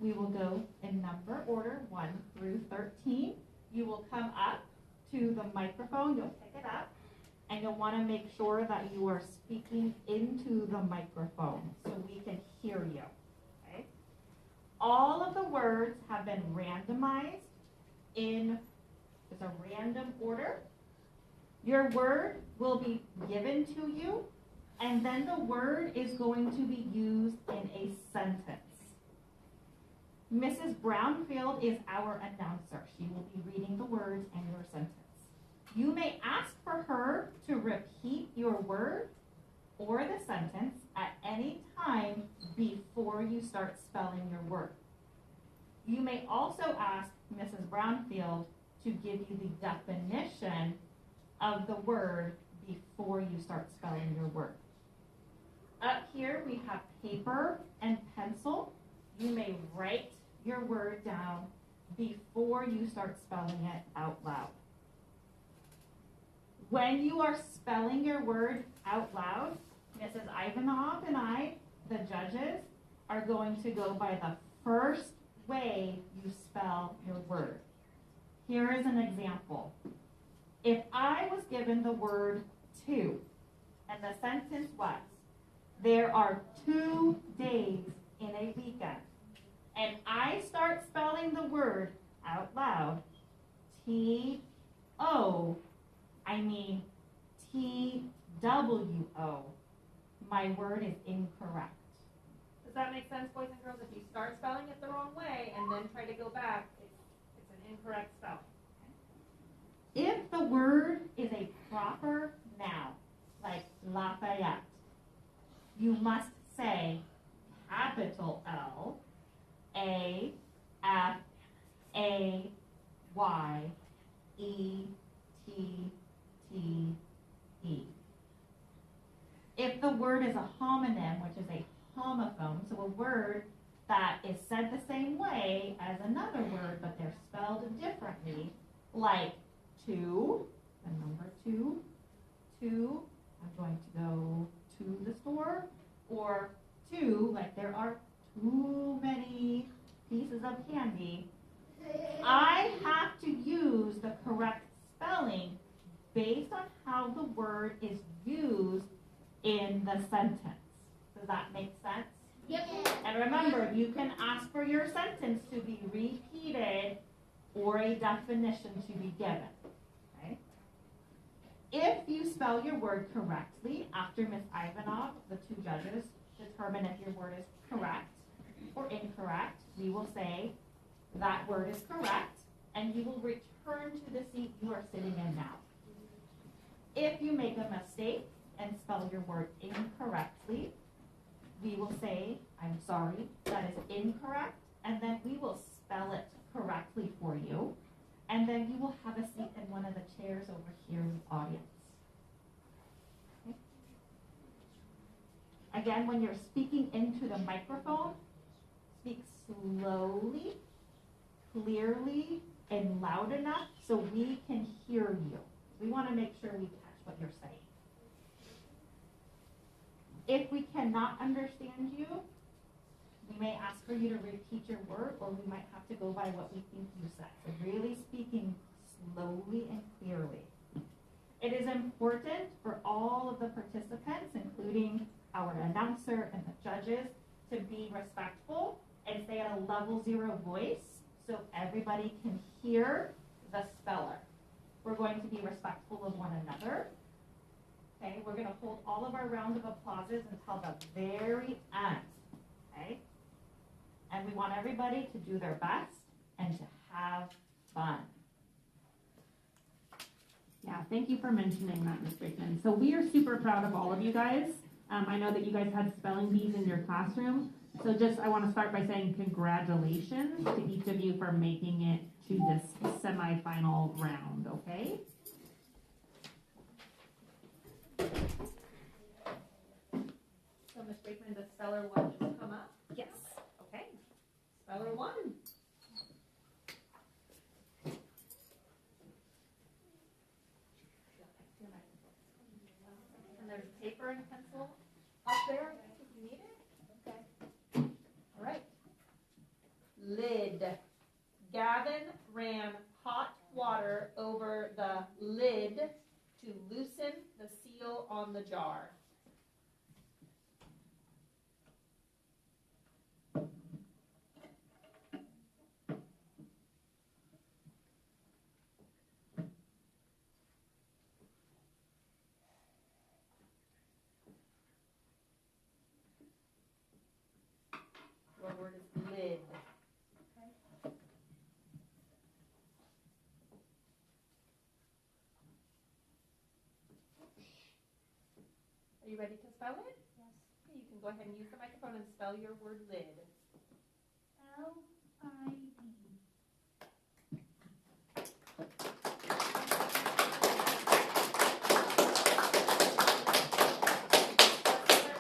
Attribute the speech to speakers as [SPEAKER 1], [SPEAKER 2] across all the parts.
[SPEAKER 1] we will go in number order 1 through 13. You will come up to the microphone, you'll pick it up, and you'll want to make sure that you are speaking into the microphone so we can hear you. Okay? All of the words have been randomized in a random order. Your word will be given to you, and then the word is going to be used in a sentence. Mrs. Brownfield is our announcer. She will be reading the words and your sentence. You may ask for her to repeat your word or the sentence at any time before you start spelling your word. You may also ask Mrs. Brownfield to give you the definition of the word before you start spelling your word. Up here we have paper and pencil. You may write your word down before you start spelling it out loud. When you are spelling your word out loud, Mrs. Ivanov and I, the judges, are going to go by the first way you spell your word. Here is an example. If I was given the word two, and the sentence was, there are 2 days in a weekend, and I start spelling the word out loud, T-O, I mean T-W-O, my word is incorrect.
[SPEAKER 2] Does that make sense, boys and girls? If you start spelling it the wrong way and then try to go back, it's an incorrect spelling.
[SPEAKER 1] If the word is a proper noun, like Lafayette, you must say capital L, A, F, A, Y, E, T, T, E. If the word is a homonym, which is a homophone, so a word that is said the same way as another word, but they're spelled differently, like two, the number two, I'm going to go to the store, or two, like there are too many pieces of candy, I have to use the correct spelling based on how the word is used in the sentence. Does that make sense?
[SPEAKER 3] Yep.
[SPEAKER 1] And remember, you can ask for your sentence to be repeated or a definition to be given. Okay? If you spell your word correctly, after Ms. Ivanov, the 2 judges determine if your word is correct or incorrect, we will say that word is correct, and you will return to the seat you are sitting in now. If you make a mistake and spell your word incorrectly, we will say, I'm sorry, that is incorrect, and then we will spell it correctly for you, and then you will have a seat in one of the chairs over here in the audience. Okay? Again, when you're speaking into the microphone, speak slowly, clearly, and loud enough so we can hear you. We want to make sure we catch what you're saying. If we cannot understand you, we may ask for you to repeat your word, or we might have to go by what we think you said. So really speaking slowly and clearly. It is important for all of the participants, including our announcer and the judges, to be respectful and stay at a level 0 voice so everybody can hear the speller. We're going to be respectful of one another. Okay, we're going to hold all of our round of applauses until the very end. Okay? And we want everybody to do their best and to have fun.
[SPEAKER 4] Yeah, thank you for mentioning that, Ms. Brickman. So we are super proud of all of you guys. I know that you guys had spelling bees in your classroom. So I want to start by saying congratulations to each of you for making it to this semifinal round, okay?
[SPEAKER 2] So, Ms. Brickman, does speller 1 just come up?
[SPEAKER 1] Yes.
[SPEAKER 2] Okay. Speller 1. And there's paper and pencil up there if you need it. Okay. All right. lid. Gavin ran hot water over the lid to loosen the seal on the jar. Your word is lid. Are you ready to spell it?
[SPEAKER 3] Yes.
[SPEAKER 2] You can go ahead and use the microphone and spell your word lid.
[SPEAKER 3] L-I-D.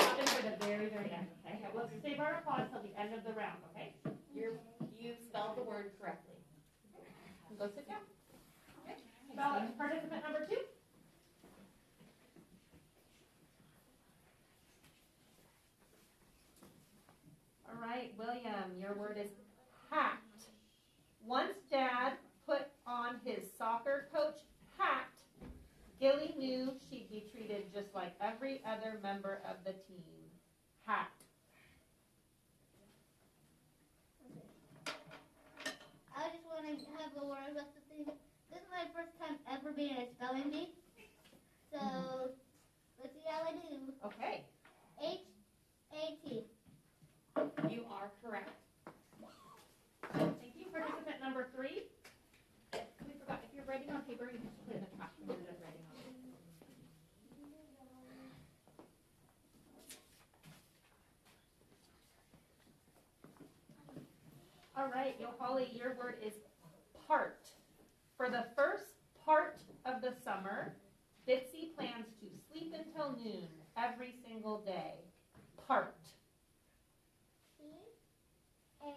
[SPEAKER 2] Robin for the very, very end, okay? We'll save our applause till the end of the round, okay? You spelled the word correctly. Go sit down. Okay. Spell participant number 2. All right, William, your word is hat. Once Dad put on his soccer coach hat, Gilly knew she'd be treated just like every other member of the team. Hat.
[SPEAKER 3] I just want to have a word about the thing. This is my first time ever being a spelling bee. So, let's see how I do.
[SPEAKER 2] Okay.
[SPEAKER 3] H-A-T.
[SPEAKER 2] You are correct. Thank you. Participant number 3. We forgot, if you're writing on paper, you just put it in the trash can instead of writing on it. All right, Yohali, your word is part. For the first part of the summer, Bitsy plans to sleep until noon every single day. Part.
[SPEAKER 3] C-A-R-T.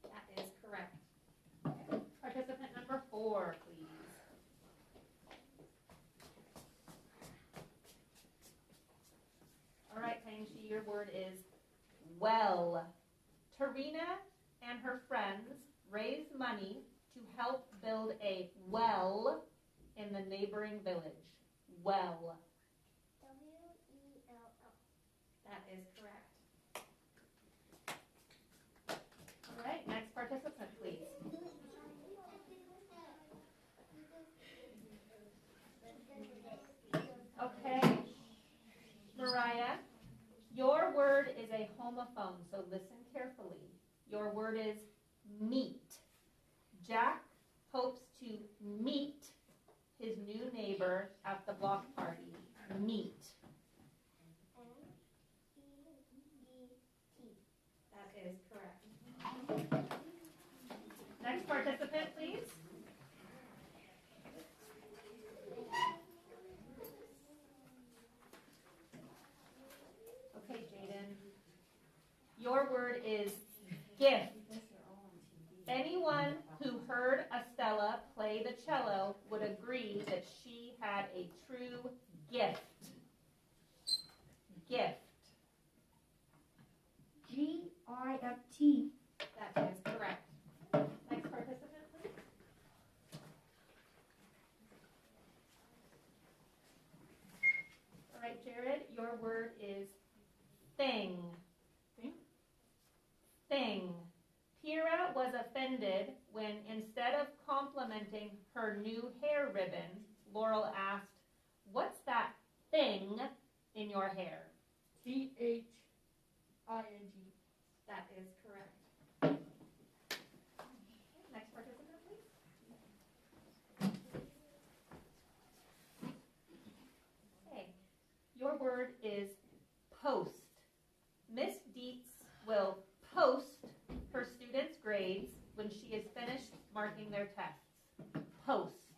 [SPEAKER 2] That is correct. Participant number 4, please. All right, Tangshi, your word is well. Tarina and her friends raised money to help build a well in the neighboring village. Well.
[SPEAKER 3] W-E-L-L.
[SPEAKER 2] That is correct. All right, next participant, please. Okay. Mariah, your word is a homophone, so listen carefully. Your word is meet. Jack hopes to meet his new neighbor at the block party. Meet.
[SPEAKER 3] M-E-E-T.
[SPEAKER 2] That is correct. Next participant, please. Okay, Jaden. Your word is gift. Anyone who heard Estella play the cello would agree that she had a true gift. Gift.
[SPEAKER 3] G-I-F-T.
[SPEAKER 2] That is correct. Next participant, please. All right, Jared, your word is thing. Thing. Kira was offended when instead of complimenting her new hair ribbon, Laurel asked, "What's that thing in your hair?"
[SPEAKER 5] Thing.
[SPEAKER 2] That is correct. Next participant, please. Okay. Your word is post. Miss Dietz will post her students' grades when she is finished marking their tests. Post.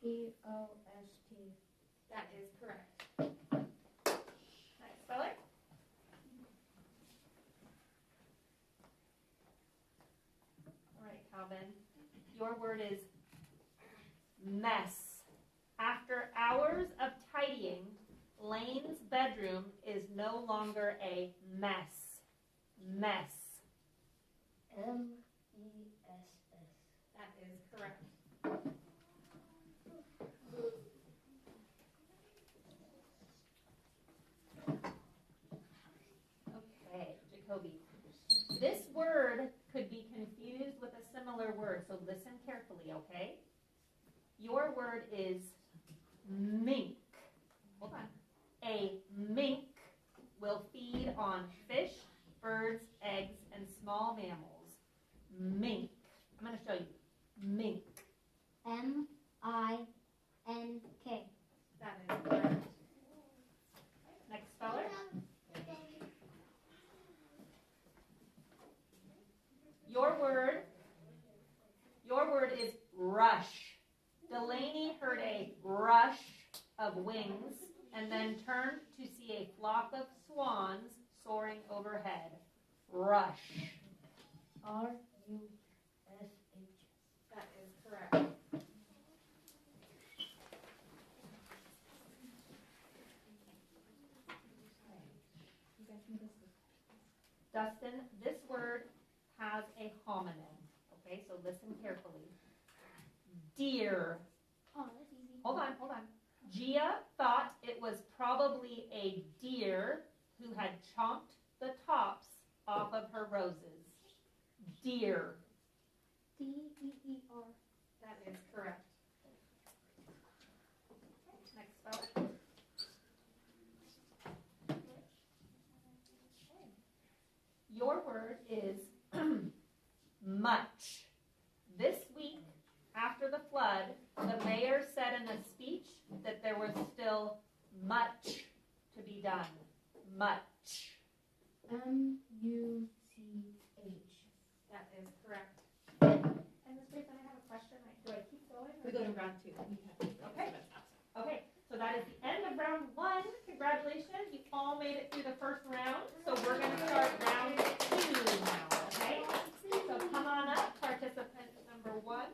[SPEAKER 5] P-O-S-T.
[SPEAKER 2] That is correct. Next speller. All right, Calvin. Your word is mess. After hours of tidying, Lane's bedroom is no longer a mess. Mess.
[SPEAKER 3] M-E-S-S.
[SPEAKER 2] That is correct. Okay, Jacoby. This word could be confused with a similar word, so listen carefully, okay? Your word is mink. Hold on. A mink will feed on fish, birds, eggs, and small mammals. Mink. I'm going to show you. Mink.
[SPEAKER 3] M-I-N-K.
[SPEAKER 2] That is correct. Next speller. Your word is rush. Delaney heard a rush of wings and then turned to see a flock of swans soaring overhead. Rush.
[SPEAKER 3] R-U-S-H.
[SPEAKER 2] That is correct. Dustin, this word has a homonym. Okay, so listen carefully. Deer.
[SPEAKER 3] Oh, that's easy.
[SPEAKER 2] Hold on. Gia thought it was probably a deer who had chomped the tops off of her roses. Deer.
[SPEAKER 3] D-E-E-R.
[SPEAKER 2] That is correct. Next spell. Your word is much. This week, after the flood, the mayor said in a speech that there was still much to be done. Much.
[SPEAKER 3] M-U-C-H.
[SPEAKER 2] That is correct. And Ms. Grace, I have a question. Do I keep going?
[SPEAKER 5] We go to round 2.
[SPEAKER 2] Okay. Okay, so that is the end of round 1. Congratulations, you all made it through the first round. So we're going to start round 2 now, okay? So come on up, participant number 1.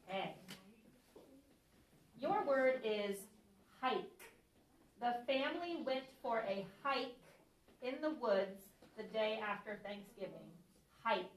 [SPEAKER 2] Okay. Your word is hike. The family went for a hike in the woods the day after Thanksgiving. Hike.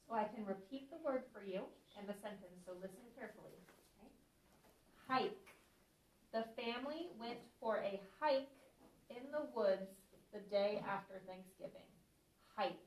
[SPEAKER 2] So I can repeat the word for you and the sentence, so listen carefully. Okay? Hike. The family went for a hike in the woods the day after Thanksgiving. Hike.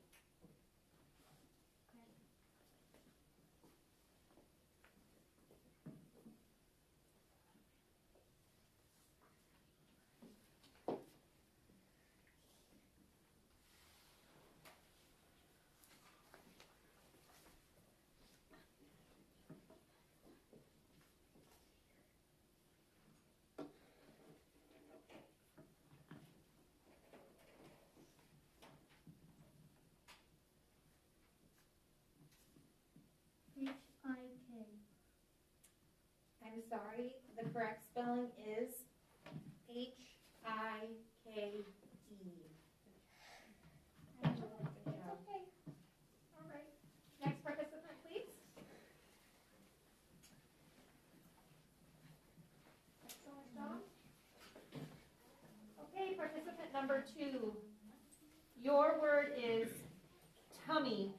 [SPEAKER 3] H-I-K.
[SPEAKER 5] I'm sorry, the correct spelling is H-I-K-E.
[SPEAKER 2] Okay. All right. Next participant, please. Excellent job. Okay, participant number 2. Your word is tummy.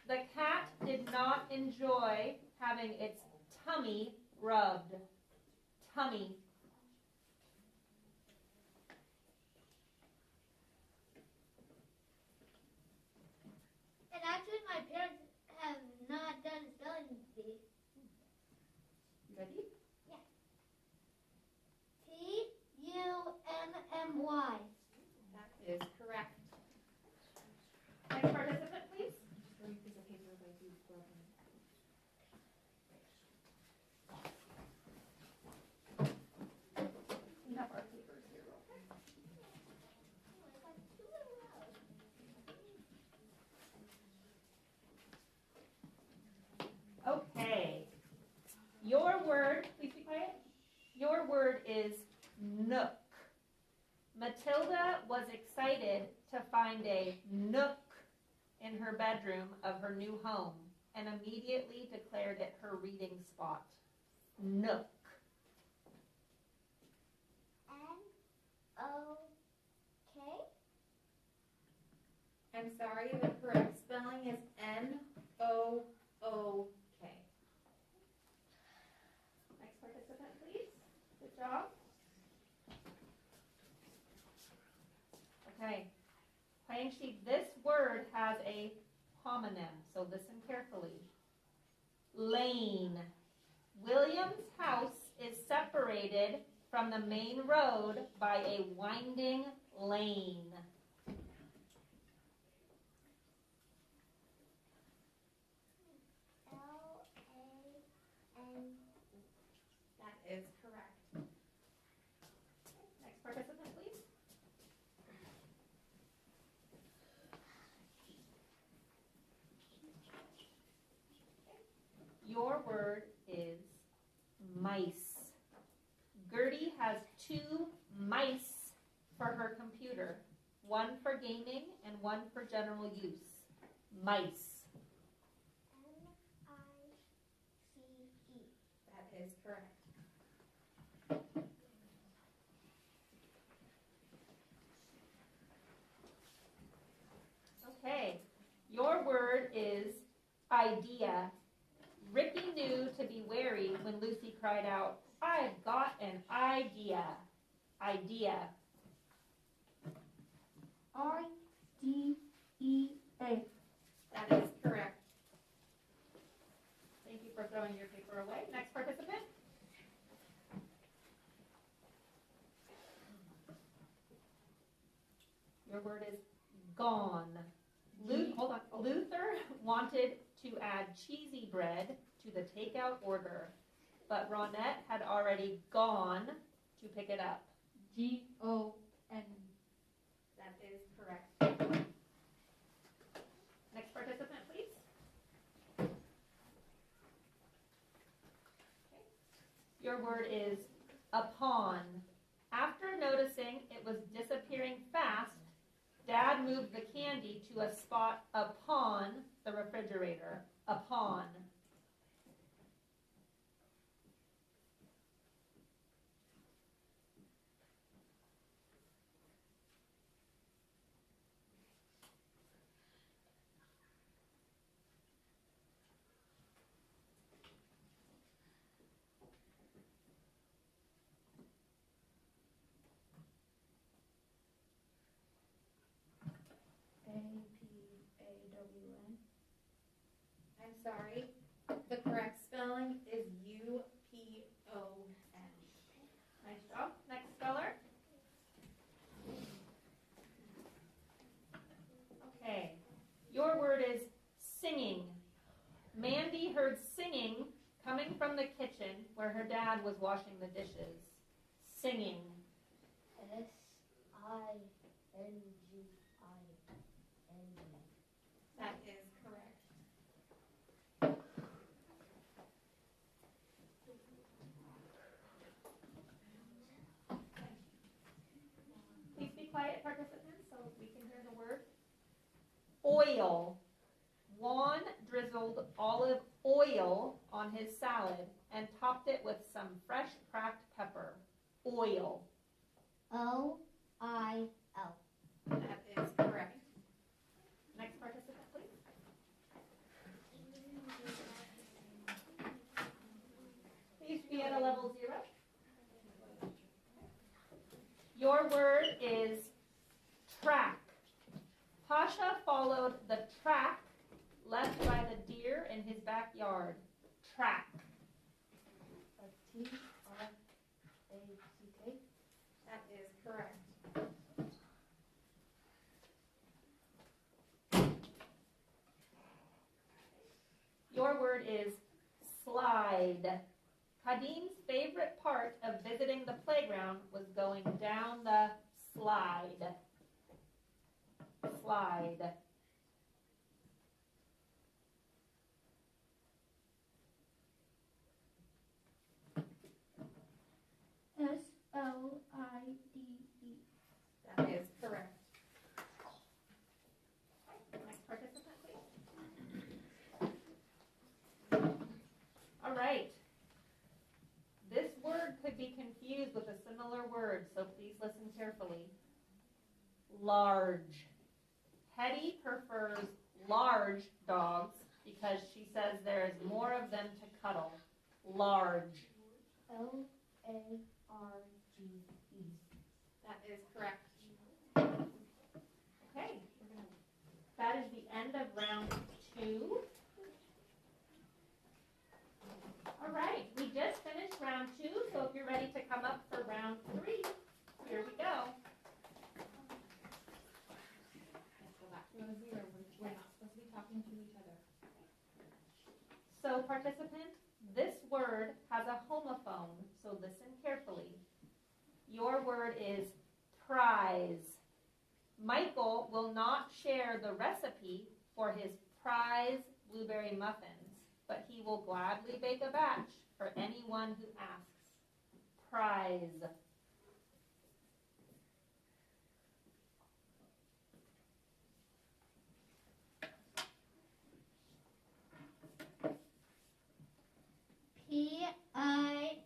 [SPEAKER 2] The cat did not enjoy having its tummy rubbed. Tummy.
[SPEAKER 3] And actually, my parents have not done spelling bee.
[SPEAKER 2] Ready?
[SPEAKER 3] T-U-M
[SPEAKER 2] Matilda was excited to find a nook in her bedroom of her new home and immediately declared it her reading spot. Nook.
[SPEAKER 3] N-O-K?
[SPEAKER 5] I'm sorry, the correct spelling is N-O-O-K.
[SPEAKER 2] Next participant, please. Good job. Okay. Playing sheet, this word has a homonym, so listen carefully. Lane. William's house is separated from the main road by a winding lane.
[SPEAKER 3] L-A-N.
[SPEAKER 5] That is correct.
[SPEAKER 2] Next participant, please. Your word is mice. Gertie has 2 mice for her computer, one for gaming and one for general use. Mice.
[SPEAKER 3] M-I-C-E.
[SPEAKER 5] That is correct.
[SPEAKER 2] Okay, your word is idea. Ricky knew to be wary when Lucy cried out, "I've got an idea." Idea.
[SPEAKER 3] I-D-E-A.
[SPEAKER 5] That is correct.
[SPEAKER 2] Thank you for throwing your paper away. Next participant. Your word is gone. Luther wanted to add cheesy bread to the takeout order, but Ronette had already gone to pick it up.
[SPEAKER 3] G-O-N.
[SPEAKER 5] That is correct.
[SPEAKER 2] Next participant, please. Okay. Your word is upon. After noticing it was disappearing fast, Dad moved the candy to a spot upon the refrigerator. Upon.
[SPEAKER 3] A-P-A-W-N.
[SPEAKER 5] I'm sorry. The correct spelling is U-P-O-N.
[SPEAKER 2] Nice job. Next speller. Okay. Your word is singing. Mandy heard singing coming from the kitchen where her dad was washing the dishes. Singing.
[SPEAKER 3] S-I-N-G-I-N-G.
[SPEAKER 5] That is correct.
[SPEAKER 2] Please be quiet, participants, so we can hear the word. Oil. Juan drizzled olive oil on his salad and topped it with some fresh cracked pepper. Oil.
[SPEAKER 3] O-I-L.
[SPEAKER 5] That is correct.
[SPEAKER 2] Next participant, please. Please be at a level 0. Your word is track. Pasha followed the track left by the deer in his backyard. Track.
[SPEAKER 3] T-R-A-C-K.
[SPEAKER 5] That is correct.
[SPEAKER 2] Your word is slide. Kadim's favorite part of visiting the playground was going down the slide. Slide.
[SPEAKER 3] S-L-I-D-E.
[SPEAKER 2] listen carefully. Large. Hetty prefers large dogs because she says there is more of them to cuddle. Large.
[SPEAKER 3] Large.
[SPEAKER 5] That is correct.
[SPEAKER 2] Okay, that is the end of round 2. All right, we just finished round 2, so if you're ready to come up for round 3, here we go.
[SPEAKER 5] Let's go back to 0. We're not supposed to be talking to each other.
[SPEAKER 2] So participant, this word has a homophone, so listen carefully. Your word is prize. Michael will not share the recipe for his prize blueberry muffins, but he will gladly bake a batch for anyone who asks. Prize.
[SPEAKER 3] P-I...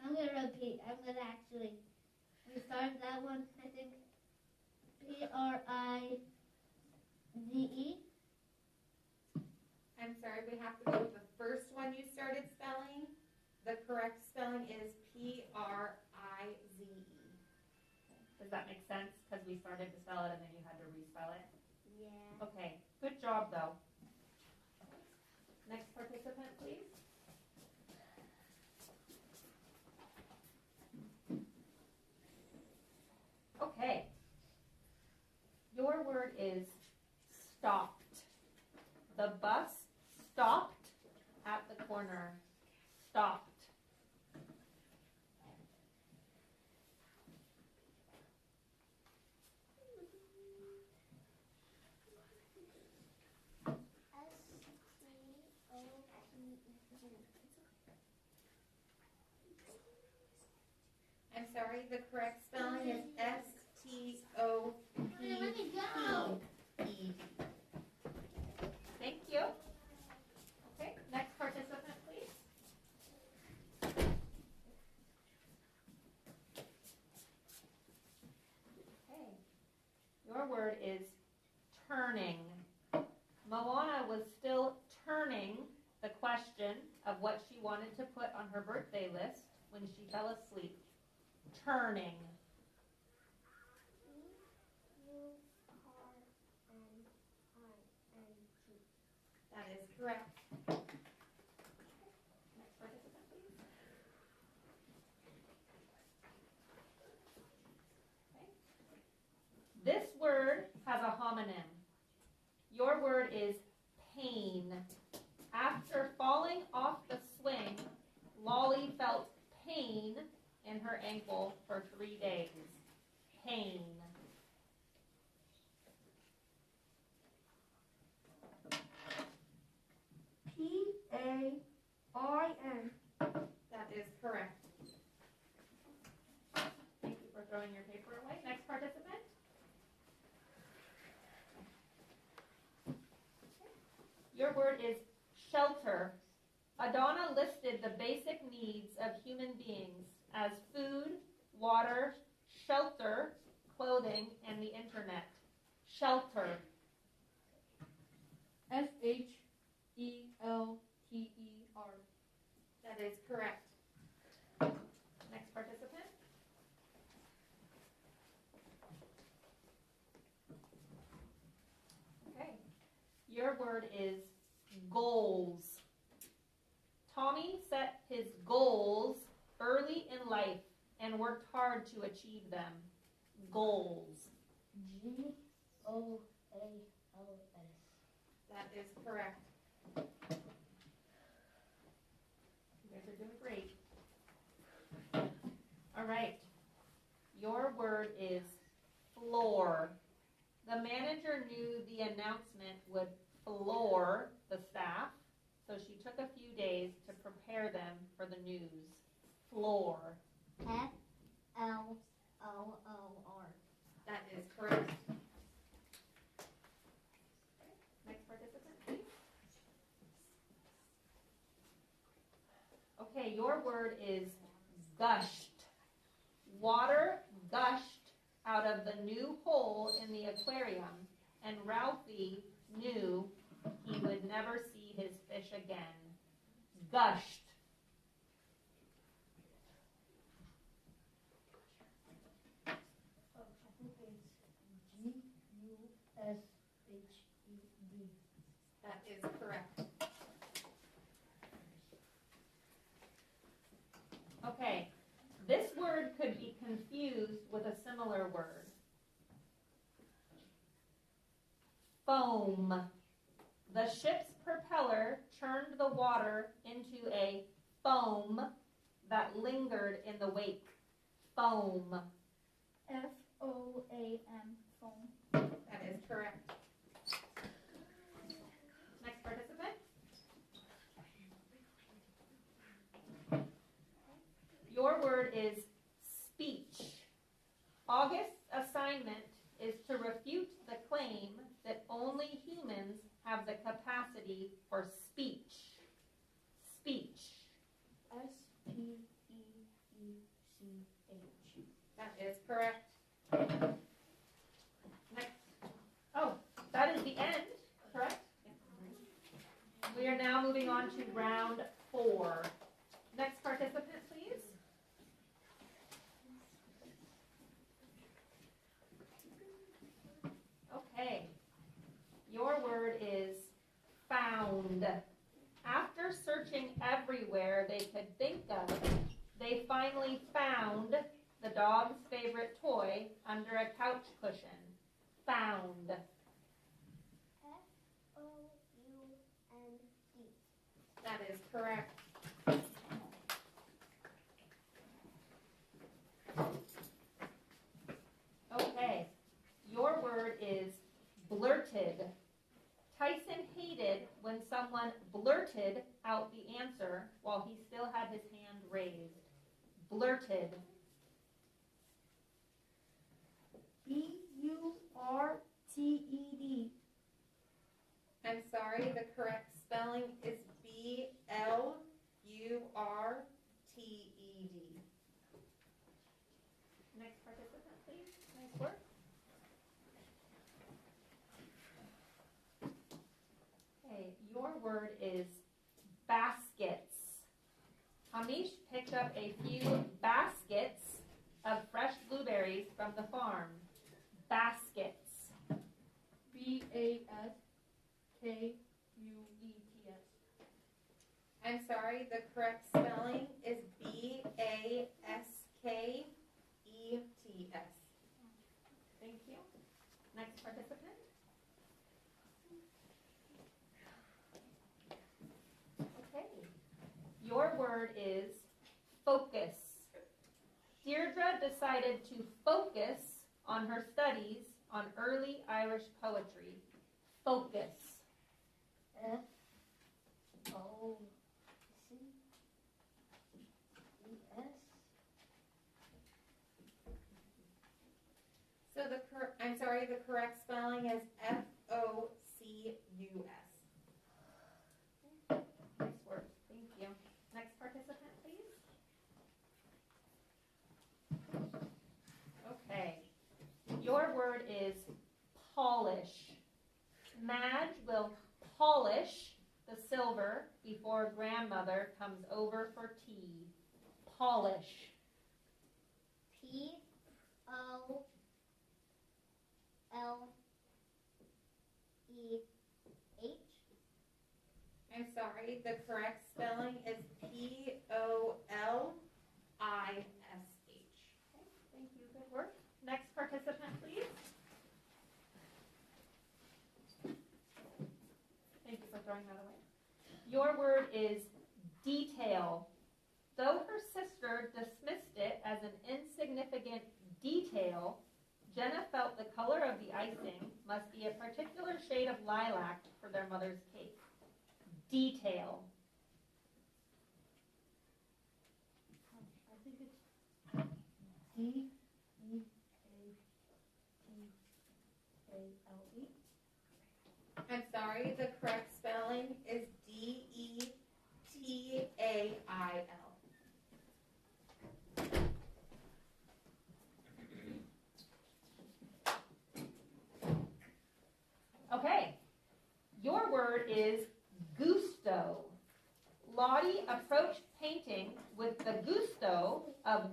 [SPEAKER 3] I'm going to repeat. I'm going to actually restart that one, I think. P-R-I-Z-E.
[SPEAKER 5] I'm sorry, we have to go with the first one you started spelling. The correct spelling is P-R-I-Z-E.
[SPEAKER 2] Does that make sense? Because we started to spell it and then you had to respell it?
[SPEAKER 3] Yeah.
[SPEAKER 2] Okay, good job though. Next participant, please. Okay. Your word is stopped. The bus stopped at the corner. Stopped.
[SPEAKER 5] I'm sorry, the correct spelling is S-T-O-P-E.
[SPEAKER 3] Let me go.
[SPEAKER 2] Thank you. Okay, next participant, please. Okay, your word is turning. Moana was still turning the question of what she wanted to put on her birthday list when she fell asleep. Turning.
[SPEAKER 5] That is correct.
[SPEAKER 2] Next participant, please. Okay. This word has a homonym. Your word is pain. After falling off the swing, Lolly felt pain in her ankle for 3 days. Pain.
[SPEAKER 3] P-A-I-N.
[SPEAKER 5] That is correct.
[SPEAKER 2] Thank you for throwing your paper away. Next participant. Your word is shelter. Adana listed the basic needs of human beings as food, water, shelter, clothing, and the internet. Shelter.
[SPEAKER 3] S-H-E-L-T-E-R.
[SPEAKER 5] That is correct.
[SPEAKER 2] Next participant. Okay. Your word is goals. Tommy set his goals early in life and worked hard to achieve them. Goals.
[SPEAKER 3] G-O-A-L-S.
[SPEAKER 5] That is correct.
[SPEAKER 2] You guys are doing great. All right. Your word is floor. The manager knew the announcement would floor the staff, so she took a few days to prepare them for the news. Floor.
[SPEAKER 3] F-L-O-O-R.
[SPEAKER 5] That is correct.
[SPEAKER 2] Next participant, please. Okay, your word is gushed. Water gushed out of the new hole in the aquarium, and Ralphie knew he would never see his fish again. Gushed.
[SPEAKER 3] I think it's Gushhed.
[SPEAKER 5] That is correct.
[SPEAKER 2] Okay, this word could be confused with a similar word. Foam. The ship's propeller churned the water into a foam that lingered in the wake. Foam.
[SPEAKER 3] Foam. Foam.
[SPEAKER 5] That is correct.
[SPEAKER 2] Next participant. Your word is speech. August's assignment is to refute the claim that only humans have the capacity for speech. Speech.
[SPEAKER 3] Speech.
[SPEAKER 5] That is correct.
[SPEAKER 2] Next. Oh, that is the end, correct? We are now moving on to round 4. Next participant, please. Okay. Your word is found. After searching everywhere they could think of, they finally found the dog's favorite toy under a couch cushion. Found.
[SPEAKER 3] Found.
[SPEAKER 5] That is correct.
[SPEAKER 2] Okay. Your word is blurted. Tyson hated when someone blurted out the answer while he still had his hand raised. Blurted.
[SPEAKER 3] Burted.
[SPEAKER 5] I'm sorry, the correct spelling is BLURTED.
[SPEAKER 2] Next participant, please. Nice work. Okay, your word is baskets. Hamish picked up a few baskets of fresh blueberries from the farm. Baskets.
[SPEAKER 3] Baskets.
[SPEAKER 5] I'm sorry, the correct spelling is BASKETS.
[SPEAKER 2] Thank you. Next participant. Okay. Your word is focus. Deirdre decided to focus on her studies on early Irish poetry. Focus.
[SPEAKER 5] So I'm sorry, the correct spelling is FOCUS.
[SPEAKER 2] Nice work. Thank you. Next participant, please. Okay. Your word is polish. Madge will polish the silver before grandmother comes over for tea. Polish.
[SPEAKER 3] POLEH.
[SPEAKER 5] I'm sorry, the correct spelling is POLISH.
[SPEAKER 2] Okay, thank you. Good work. Next participant, please. Thank you for throwing that away. Your word is detail. Though her sister dismissed it as an insignificant detail, Jenna felt the color of the icing must be a particular shade of lilac for their mother's cake. Detail.
[SPEAKER 3] I think it's DEATALE.
[SPEAKER 5] I'm sorry, the correct spelling is DETAIL.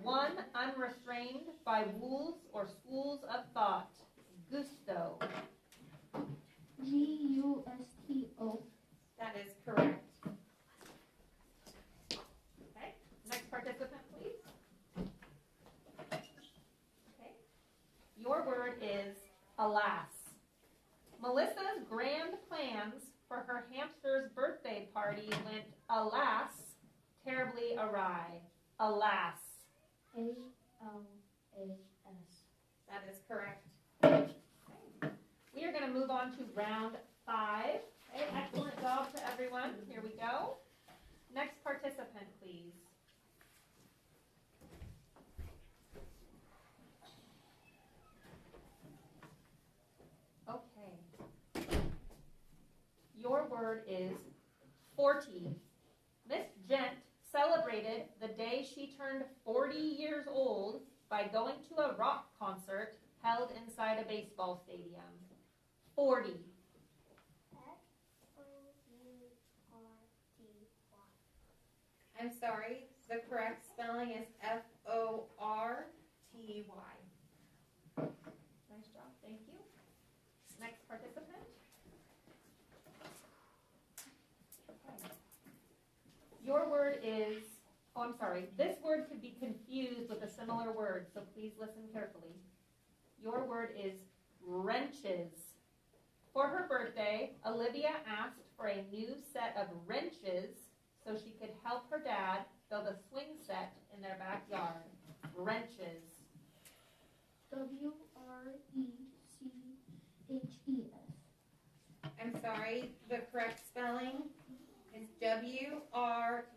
[SPEAKER 2] one unrestrained by rules or schools of thought. Gusto.
[SPEAKER 3] Gusto.
[SPEAKER 5] That is correct.
[SPEAKER 2] Okay, next participant, please. Okay, your word is alas. Melissa's grand plans for her hamster's birthday party went, alas, terribly awry. Alas.
[SPEAKER 3] A-L-A-S.
[SPEAKER 5] That is correct.
[SPEAKER 2] We are going to move on to round 5. Okay, excellent job to everyone. Here we go. Next participant, please. Okay. Your word is 40. Miss Gent celebrated the day she turned 40 years old by going to a rock concert held inside a baseball stadium. 40.
[SPEAKER 3] F-O-U-R-T-Y.
[SPEAKER 5] I'm sorry. The correct spelling is F-O-R-T-Y.
[SPEAKER 2] Nice job. Thank you. Next participant. Okay. Your word is, I'm sorry. This word could be confused with a similar word, so please listen carefully. Your word is wrenches. For her birthday, Olivia asked for a new set of wrenches so she could help her dad build a swing set in their backyard. Wrenches.
[SPEAKER 3] W-R-E-C-H-E-S.
[SPEAKER 5] I'm sorry. The correct spelling is W-R-E-N-C-H-E-S.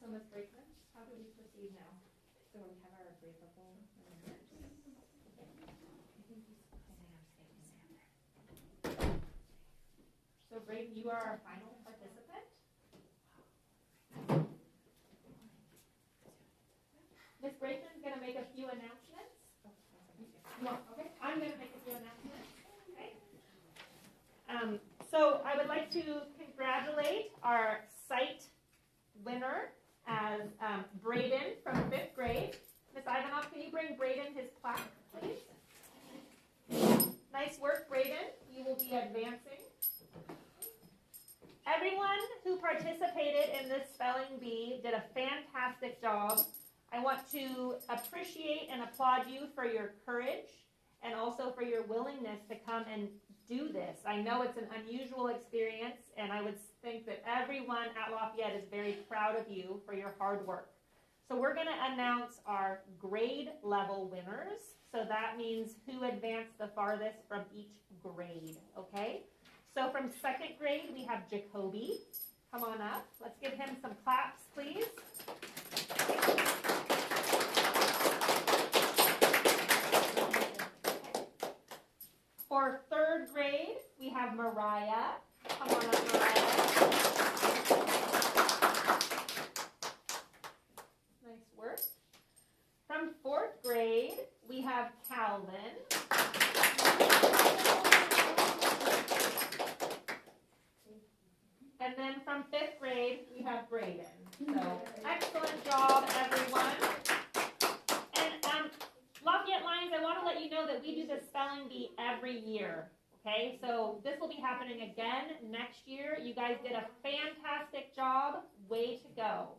[SPEAKER 2] So, Ms. Brakeman, how do we proceed now?
[SPEAKER 6] So we have our breathable winners.
[SPEAKER 2] So, Braden, you are our final participant. Ms. Brakeman's going to make a few announcements. Okay, I'm going to make a few announcements. Okay. So I would like to congratulate our site winner as Braden from 5th grade. Ms. Ivanov, can you bring Braden his plaque, please? Nice work, Braden. You will be advancing. Everyone who participated in this spelling bee did a fantastic job. I want to appreciate and applaud you for your courage and also for your willingness to come and do this. I know it's an unusual experience, and I would think that everyone at Lafayette is very proud of you for your hard work. So we're going to announce our grade level winners. So that means who advanced the farthest from each grade, okay? So from 2nd grade, we have Jacoby. Come on up. Let's give him some claps, please. For 3rd grade, we have Mariah. Come on up, Mariah. Nice work. From 4th grade, we have Calvin. And then from 5th grade, we have Braden. So excellent job, everyone. And Lafayette Lions, I want to let you know that we do this spelling bee every year. Okay, so this will be happening again next year. You guys did a fantastic job. Way to go.